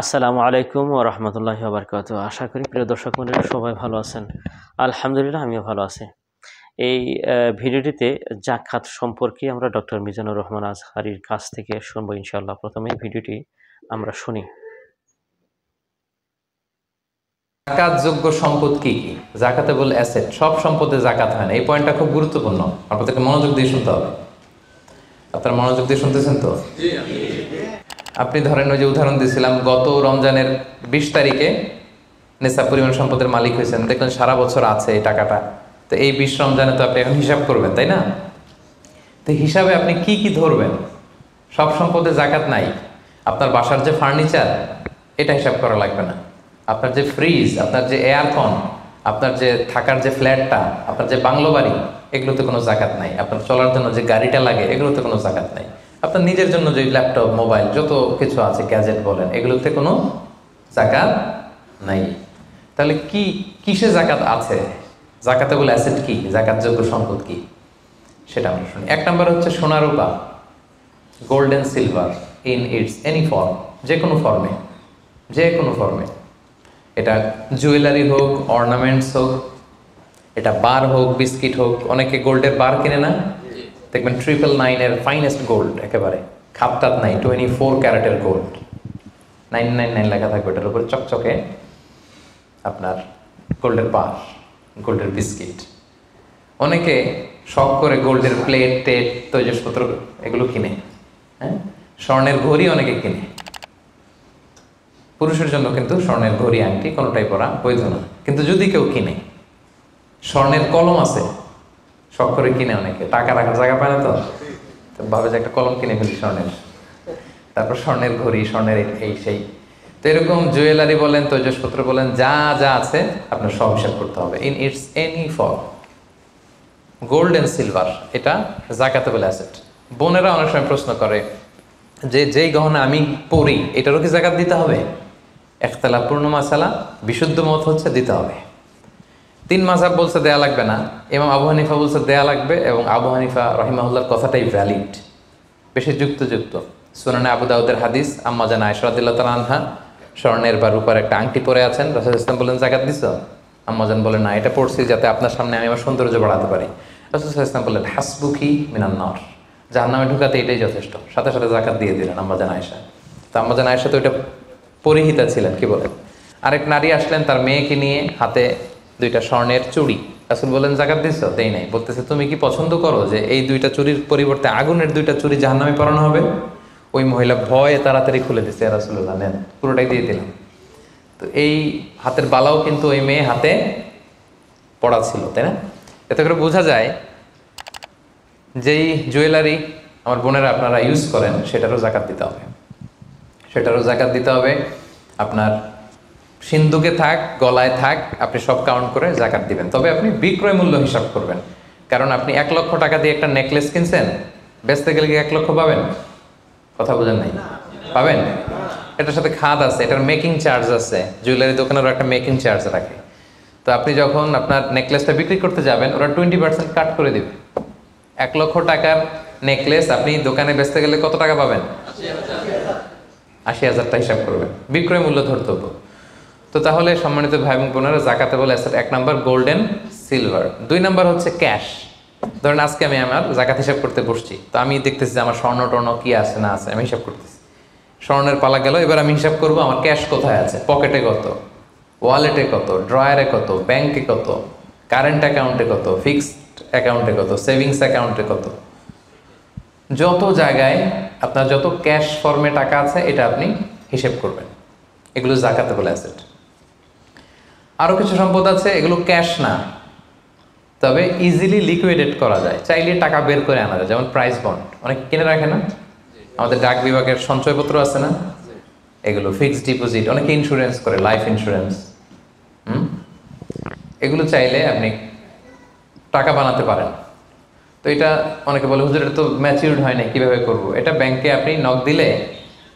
আসসালামু আলাইকুম ওয়া রাহমাতুল্লাহি ওয়া বারাকাতুহু। আশা করি প্রিয় দর্শক মণ্ডলী সবাই ভালো আছেন। আলহামদুলিল্লাহ আমিও ভালো আছি। এই ভিডিওটিতে জাকাত সম্পর্কে আমরা ডক্টর মিজানুর রহমান আজহারীর কাছ থেকে শুনবো ইনশাআল্লাহ। প্রথমে ভিডিওটি আমরা শুনি। জাকাতযোগ্য সম্পদ কি কি? জাকাতেবল অ্যাসেট, সব সম্পদে জাকাত হয় না। এই পয়েন্টটা খুব গুরুত্বপূর্ণ, আপনাদেরকে মনোযোগ দিয়ে শুনতে হবে। আপনারা মনোযোগ দিয়ে শুনতেছেন তো? আপনি ধরেন ওই যে উদাহরণ দিয়েছিলাম, গত রমজানের 20 তারিখে নেশাব পরিমাণ সম্পদের মালিক হয়েছেন, দেখলেন সারা বছর আছে এই টাকাটা। তো এই 20 রমজানে তো আপনি এখন হিসাব করবেন, তাই না? তো হিসাবে আপনি কি কি ধরবেন? সব সম্পদে জাকাত নাই। আপনার বাসার যে ফার্নিচার, এটা হিসাব করা লাগবে না। আপনার যে ফ্রিজ, আপনার যে এয়ারকন, আপনার যে থাকার যে ফ্ল্যাটটা, আপনার যে বাংলো বাড়ি, এগুলোতে কোনো জাকাত নাই। আপনার চলার জন্য যে গাড়িটা লাগে, এগুলোতে কোনো জাকাত নাই। আপনার নিজের জন্য যে ল্যাপটপ, মোবাইল, যত কিছু আছে, গ্যাজেট বলেন, এগুলোতে কোনো জাকাত নাই। তাহলে কিসে জাকাত আছে? জাকাতেবল অ্যাসেট কি, জাকাতযোগ্য সম্পদ কি, সেটা আমরা শুনি। 1 নম্বর হচ্ছে সোনা রূপা, gold and silver in its any form, যে কোনো ফর্মে, যে কোনো ফর্মে। এটা জুয়েলারি হোক, অর্নামেন্টস হোক, এটা বার হোক, বিস্কিট হোক। অনেকে গোল্ডের বার কিনে না, দেখবেন 999-এর ফাইনেস্ট গোল্ড, একেবারে খাপটাত নাই, 24 ক্যারেটের গোল্ড, 999 লেখা থাকবে ওটার উপরে চকচকে, আপনার গোল্ডের বার, গোল্ডের বিস্কিট। অনেকে শখ করে গোল্ডের প্লেট টেট, তৈজসপত্র এগুলো কিনে। হ্যাঁ, স্বর্ণের ঘড়ি অনেকে কিনে। পুরুষের জন্য কিন্তু স্বর্ণের ঘড়ি, আংটি কোনোটাই পরা বৈধ না। কিন্তু যদি কেউ কিনে, স্বর্ণের কলম আছে, শখ করে কিনে অনেকে, টাকা রাখার জায়গা পায় না, তো ভাবে যে একটা কলম কিনে ফেলি স্বর্ণের, তারপর স্বর্ণের ঘড়ি, স্বর্ণের এই সেই। তো এরকম জুয়েলারি বলেন, তৈজসপত্র বলেন, যা যা আছে আপনার সব হিসাব করতে হবে in its any form. Gold and silver, এটা জাকাতেবল অ্যাসেট। বোনেরা অনেক সময় প্রশ্ন করে যে যেই গহনা আমি পরি, এটারও কি জাকাত দিতে হবে? ইখতিলাফপূর্ণ মাসালা, বিশুদ্ধ মত হচ্ছে দিতে হবে। 3 মাযহাব বলছে দেয়া লাগবে না, ইমাম আবু হানিফা বলছে দেয়া লাগবে, এবং আবু হানিফা রাহিমাহুল্লাহর কথাটাই ভ্যালিড, বেশি যুক্ত। সুনানে আবু দাউদের হাদিস, আম্মা জান আয়েশা রাদিয়াল্লাহু তাআলা আনহা স্বর্ণের বা রূপার একটা আংটি পরে আছেন। রাসূল সাল্লাল্লাহু আলাইহি ওয়াসাল্লাম বলেন জাকাত দিছো? আম্মা জান বলেন না, এটা পড়ছি যাতে আপনার সামনে আমি আমার সৌন্দর্য বাড়াতে পারি। রাসূল সাল্লাল্লাহু আলাইহি ওয়াসাল্লাম বললেন হাসবুকি মিনান নার, জাহান্নামে ঢুকাতে এটাই যথেষ্ট। সাথে সাথে জাকাত দিয়ে দিলেন আম্মা জান আয়েশা। তো আম্মা জান আয়েশা তো এটা পরিহিতা ছিলেন, কি বলেন। আরেক নারী আসলেন তার মেয়েকে নিয়ে, হাতে 2টা স্বর্ণের চুড়ি। রাসূল বলেন জাকাত দিছো? দেই নাই। বলতেছে তুমি কি পছন্দ করো যে এই 2টা চুড়ির পরিবর্তে আগুনের 2টা চুড়ি জাহান্নামে পরানো হবে? ওই মহিলা ভয়ে তাড়াতাড়ি খুলে দিচ্ছে, রাসূলুল্লাহ নেন, পুরোটাই দিয়ে দিলাম। তো এই হাতের বালাও কিন্তু ওই মেয়ে হাতে পড়া ছিল, তাই না? এতে করে বোঝা যায় যেই জুয়েলারি আমার বোনেরা আপনারা ইউজ করেন, সেটারও জাকাত দিতে হবে, সেটারও জাকাত দিতে হবে। আপনার সিন্ধুকে থাক, গলায় থাক, আপনি সব কাউন্ট করে জাকাত দিবেন। তবে আপনি বিক্রয় মূল্য হিসাব করবেন, কারণ আপনি 1 লক্ষ টাকা দিয়ে একটা নেকলেস কিনছেন, বেচতে গেলে কি 1 লক্ষ পাবেন? কথা বোঝেন নাই? পাবেন? এটার সাথে খাদ আছে, এটার মেকিং চার্জ আছে, জুয়েলারি দোকানেরও একটা মেকিং চার্জ রাখে। তো আপনি যখন আপনার নেকলেসটা বিক্রি করতে যাবেন, ওরা 20% কাট করে দিবে। 1 লক্ষ টাকার নেকলেস আপনি দোকানে বেচতে গেলে কত টাকা পাবেন? 80,000 হিসাব করবেন, বিক্রয় মূল্য ধরতে হবে। তো তাহলে সম্মানিত ভাই এবং বোনেরা, জাকাতেবল asset 1 number gold and silver. 2 number হচ্ছে ক্যাশ। ধরেন আজকে আমি আমার জাকাত হিসাব করতে বসছি, তো আমি দেখতেছি যে আমার স্বর্ণ টর্ণ কি আছে না আছে, আমি হিসাব করতেছি। স্বর্ণের পালা গেল, এবার আমি হিসাব করবো আমার ক্যাশ কোথায় আছে, পকেটে কত, ওয়ালেটে কত, ড্রয়ারে কত, ব্যাংকে কত, কারেন্ট অ্যাকাউন্টে কত, ফিক্সড অ্যাকাউন্টে কত, সেভিংস অ্যাকাউন্টে কত, যত জায়গায় আপনার যত ক্যাশ ফর্মে টাকা আছে, এটা আপনি হিসেব করবেন। এগুলো জাকাতেবল অ্যাসেট। আরও কিছু সম্পদ আছে, এগুলো ক্যাশ না, তবে ইজিলি লিকুইডেট করা যায়, চাইলে টাকা বের করে আনা যায়। যেমন প্রাইস বন্ড অনেক কিনে রাখে না, আমাদের ডাক বিভাগের সঞ্চয়পত্র আছে না, এগুলো ফিক্সড ডিপোজিট, অনেকে ইন্স্যুরেন্স করে, লাইফ ইন্স্যুরেন্স। এগুলো চাইলে আপনি টাকা বানাতে পারেন। তো এটা অনেকে বলে হুজুর এটা তো ম্যাচিউরড হয় না, কীভাবে করবো? এটা ব্যাংকে আপনি নক দিলে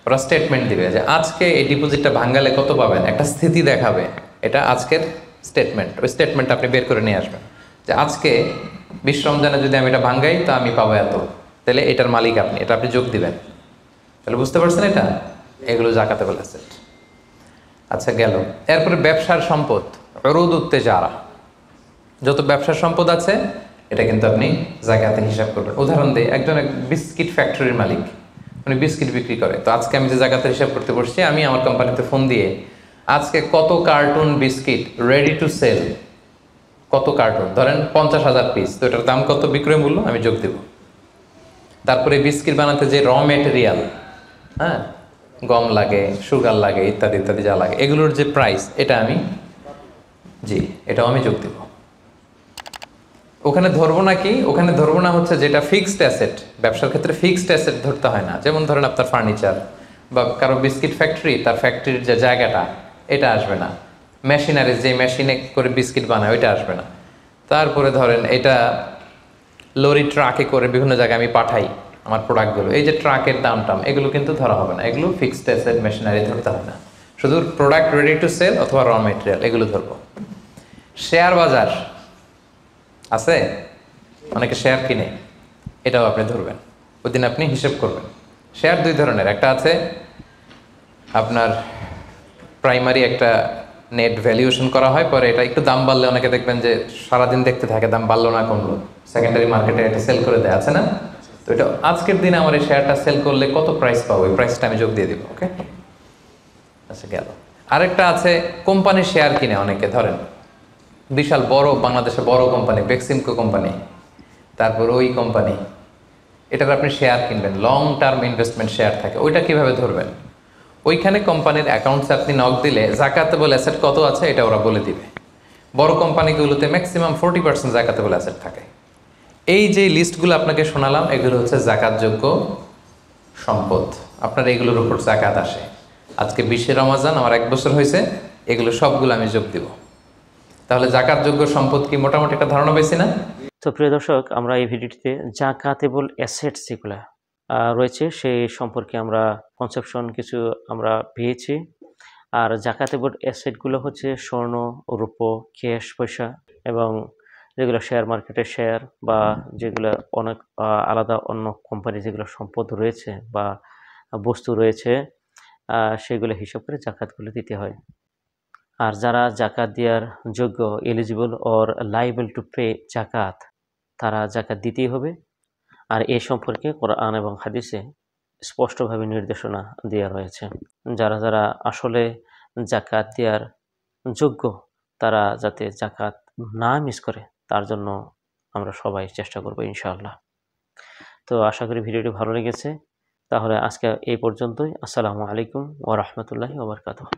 ওরা স্টেটমেন্ট দিবে যে আজকে এই ডিপোজিটটা ভাঙালে কত পাবেন, একটা স্থিতি দেখাবে। এটা আজকের স্টেটমেন্ট, ওই স্টেটমেন্ট আপনি বের করে নিয়ে আসবেন যে আজকে 20 রমজানে যদি আমি এটা ভাঙ্গাই তো আমি পাবো এত, তাহলে এটার মালিক আপনি, এটা আপনি যোগ দিবেন। তাহলে বুঝতে পারছেন? এটা এগুলো জাকাতেবল অ্যাসেট। আচ্ছা গেল। এরপরে ব্যবসার সম্পদ, উরুদ উত্তেজারা, যত ব্যবসার সম্পদ আছে এটা কিন্তু আপনি জাকাতে হিসাব করবেন। উদাহরণ দিই, একজন বিস্কিট ফ্যাক্টরির মালিক, উনি বিস্কিট বিক্রি করে। তো আজকে আমি যে জাকাতের হিসাব করতে বসছি, আমি আমার কোম্পানিতে ফোন দিয়ে আজকে কত carton biscuit ready to sell, কত কার্টুন, ধরেন 50,000 পিস, তো এটার দাম কত, বিক্রয় মূল্য আমি যোগ দেব। তারপরে বিস্কিট বানাতে যে র মেটেরিয়াল, হ্যাঁ, গম লাগে, সুগার লাগে, ইত্যাদি ইত্যাদি যা লাগে, এগুলোর যে প্রাইস, এটা আমি, জি, এটাও আমি যোগ দেব। ওখানে ধরবো না কি, ওখানে ধরবো না হচ্ছে যেটা ফিক্সড অ্যাসেট। ব্যবসার ক্ষেত্রে ফিক্সড অ্যাসেট ধরতে হয় না। যেমন ধরেন আপনার ফার্নিচার বা কারো বিস্কিট ফ্যাক্টরি, তার ফ্যাক্টরির যে জায়গাটা, এটা আসবে না। মেশিনারি, যে মেশিনে করে বিস্কিট বানায়, ওইটা আসবে না। তারপরে ধরেন এটা লরি ট্রাকে করে বিভিন্ন জায়গায় আমি পাঠাই আমার প্রোডাক্টগুলো, এই যে ট্রাকের দাম টাম, এগুলো কিন্তু ধরা হবে না। এগুলো ফিক্সড অ্যাসেট, মেশিনারি ধরতে হয় না। শুধু প্রোডাক্ট রেডি টু সেল অথবা র মেটেরিয়াল, এগুলো ধরবো। শেয়ার বাজার আছে, অনেকে শেয়ার কিনে, এটাও আপনি ধরবেন। ওই দিন আপনি হিসেব করবেন। শেয়ার দুই ধরনের, একটা আছে আপনার প্রাইমারি, একটা নেট ভ্যালুয়েশন করা হয়, পরে এটা একটু দাম বাড়লে অনেকে দেখবেন যে সারাদিন দেখতে থাকে দাম বাড়লো না কমলো, সেকেন্ডারি মার্কেটে এটা সেল করে দেয়, আছে না? তো এটা আজকের দিনে আমার এই শেয়ারটা সেল করলে কত প্রাইস পাবো, ওই প্রাইসটা আমি যোগ দিয়ে দিব। ওকে, আচ্ছা গেল। আরেকটা আছে কোম্পানির শেয়ার কিনে অনেকে, ধরেন বিশাল বড়, বাংলাদেশে বড় কোম্পানি, বেক্সিমকো কোম্পানি, তারপর ওই কোম্পানি, এটার আপনি শেয়ার কিনবেন, লং টার্ম ইনভেস্টমেন্ট শেয়ার থাকে, ওইটা কিভাবে ধরবেন? ওইখানে কোম্পানির অ্যাকাউন্টসে আপনি নক দিলে জাকাতেবল অ্যাসেট কত আছে এটা ওরা বলে দিবে। বড় কোম্পানিগুলোতে ম্যাক্সিমাম 40% জাকাতেবল অ্যাসেট থাকে। এই যে লিস্টগুলো আপনাকে শোনালাম, এগুলো হচ্ছে জাকাতযোগ্য সম্পদ। আপনার এগুলোর উপর জাকাত আসে। আজকে 20 রমজান, আমার 1 বছর হয়েছে, এগুলো সবগুলো আমি যোগ দিব। তাহলে জাকাতযোগ্য সম্পদ কি, মোটামুটি একটা ধারণা পেয়েছি না? তো প্রিয় দর্শক, আমরা এই ভিডিওটিতে জাকাতেবল অ্যাসেটস যেগুলো রয়েছে সেই সম্পর্কে আমরা কনসেপশন কিছু আমরা পেয়েছি। আর জাকাতেবল অ্যাসেটগুলো হচ্ছে স্বর্ণ, রূপো, ক্যাশ পয়সা এবং যেগুলো শেয়ার মার্কেটের শেয়ার বা যেগুলো অনেক আলাদা অন্য কোম্পানি যেগুলো সম্পদ রয়েছে বা বস্তু রয়েছে, সেগুলো হিসাব করে জাকাতগুলো দিতে হয়। আর যারা জাকাত দেওয়ার যোগ্য, eligible or liable to pay জাকাত, তারা জাকাত দিতেই হবে। আর এ সম্পর্কে কোরআন এবং হাদিসে স্পষ্টভাবে নির্দেশনা দেওয়া রয়েছে। যারা যারা আসলে জাকাত দেওয়ার যোগ্য, তারা যাতে জাকাত না মিস করে, তার জন্য আমরা সবাই চেষ্টা করব ইনশাআল্লাহ। তো আশা করি ভিডিওটি ভালো লেগেছে। তাহলে আজকে এই পর্যন্তই। আসসালামু আলাইকুম ওয়া রাহমাতুল্লাহি ওয়া বারাকাতুহু।